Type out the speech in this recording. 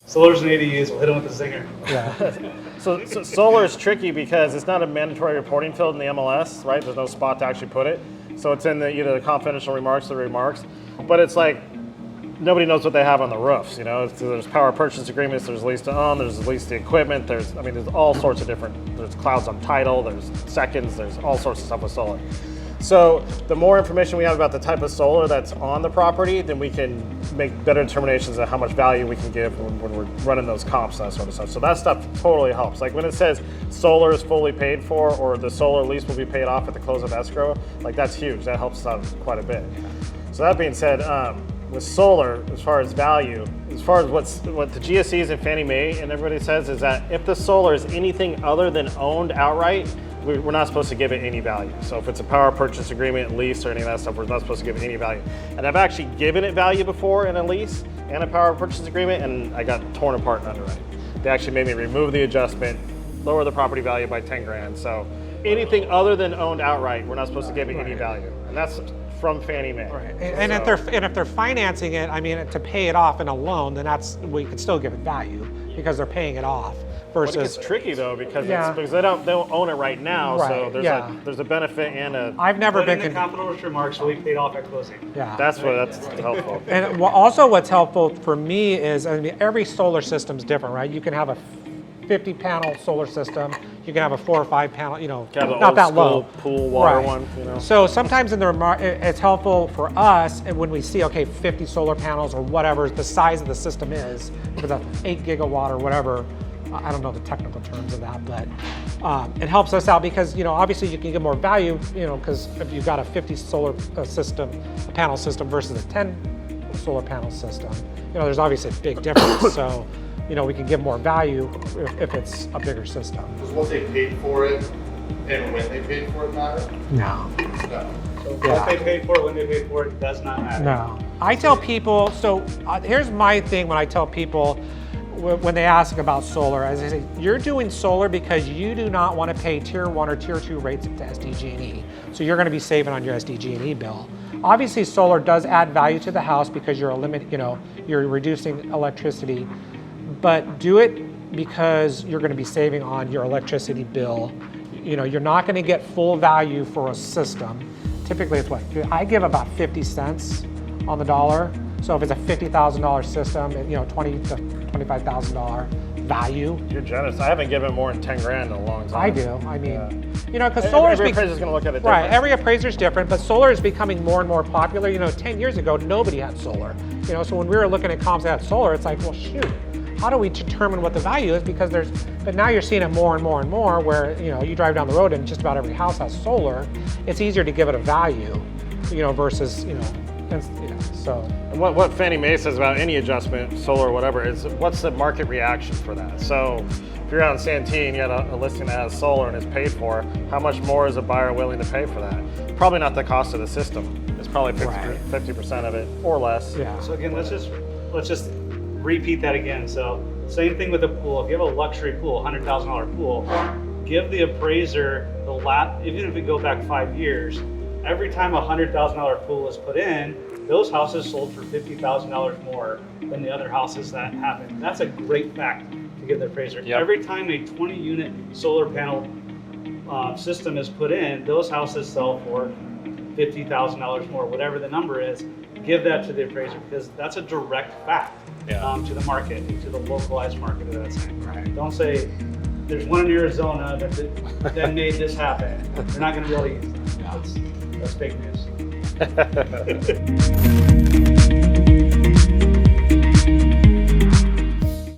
Solar's an ADUs, we'll hit them with the zinger. Yeah. So solar is tricky because it's not a mandatory reporting field in the MLS, right? There's no spot to actually put it. So it's in either the confidential remarks or the remarks. But it's like, nobody knows what they have on the roofs, you know? There's power purchase agreements, there's lease to own, there's lease to equipment, there's all sorts of different, there's clouds on title, there's seconds, there's all sorts of stuff with solar. So the more information we have about the type of solar that's on the property, then we can make better determinations of how much value we can give when we're running those comps and that sort of stuff. So that stuff totally helps. Like when it says solar is fully paid for or the solar lease will be paid off at the close of escrow, like that's huge. That helps us out quite a bit. So that being said, with solar, as far as value, as far as what the GSEs and Fannie Mae and everybody says is that if the solar is anything other than owned outright, we're not supposed to give it any value. So if it's a power purchase agreement, lease, or any of that stuff, we're not supposed to give it any value. And I've actually given it value before in a lease and a power purchase agreement, and I got torn apart in underwriting. They actually made me remove the adjustment, lower the property value by 10 grand. So anything other than owned outright, we're not supposed to give it any value. And that's from Fannie Mae. Right. And if they're financing it, I mean, to pay it off in a loan, then we could still give it value because they're paying it off. Versus, but it gets tricky though because they don't own it right now, so there's a benefit and a. I've never been. The capital remarks will be paid off at closing. Yeah, that's helpful. And also, what's helpful for me is, I mean, every solar system is different, right? You can have a 50-panel solar system. You can have a 4 or 5 panel. You know, not that low pool water one. You know. So sometimes in the it's helpful for us when we see 50 solar panels or whatever the size of the system is, if it's a 8 gigawatt or whatever. I don't know the technical terms of that, but it helps us out because, you know, obviously you can get more value, you know, because if you've got a 50 solar system, a panel system versus a 10 solar panel system, you know, there's obviously a big difference. So, you know, we can give more value if it's a bigger system. Does what they paid for it and when they paid for it matter? No. So what they paid for it, when they paid for it, does not matter. No. I tell people, so here's my thing when I tell people, when they ask about solar, as I say, you're doing solar because you do not want to pay tier 1 or tier 2 rates to SDG&E. So you're going to be saving on your SDG&E bill. Obviously, solar does add value to the house because you're you're reducing electricity, but do it because you're going to be saving on your electricity bill. You know, you're not going to get full value for a system. Typically, it's what I give about 50 cents on the dollar. So if it's a $50,000 system, you know, $20,000 to $25,000 value. You're generous. I haven't given more than 10 grand in a long time. I do. I mean, you know, because solar every appraiser's going to look at it different. Right. Every appraiser is different, but solar is becoming more and more popular. You know, 10 years ago, nobody had solar. You know, so when we were looking at comps that had solar, it's like, well, shoot, how do we determine what the value is? Because but now you're seeing it more and more and more where, you know, you drive down the road and just about every house has solar. It's easier to give it a value, you know, versus, you know, so. And what Fannie Mae says about any adjustment, solar or whatever, is what's the market reaction for that? So if you're out in Santee and you had a listing that has solar and it's paid for, how much more is a buyer willing to pay for that? Probably not the cost of the system. It's probably 50% of it or less. Yeah. So again, let's just repeat that again. So same thing with the pool. If you have a luxury pool, $100,000 pool, give the appraiser even if we go back 5 years, every time a $100,000 pool is put in, those houses sold for $50,000 more than the other houses that happened. That's a great fact to give the appraiser. Yep. Every time a 20-unit solar panel system is put in, those houses sell for $50,000 more, whatever the number is. Give that to the appraiser because that's a direct fact to the market, to the localized market of that saying. Right. Don't say there's one in Arizona that made this happen. They're not going to be able to use it. That's fake news.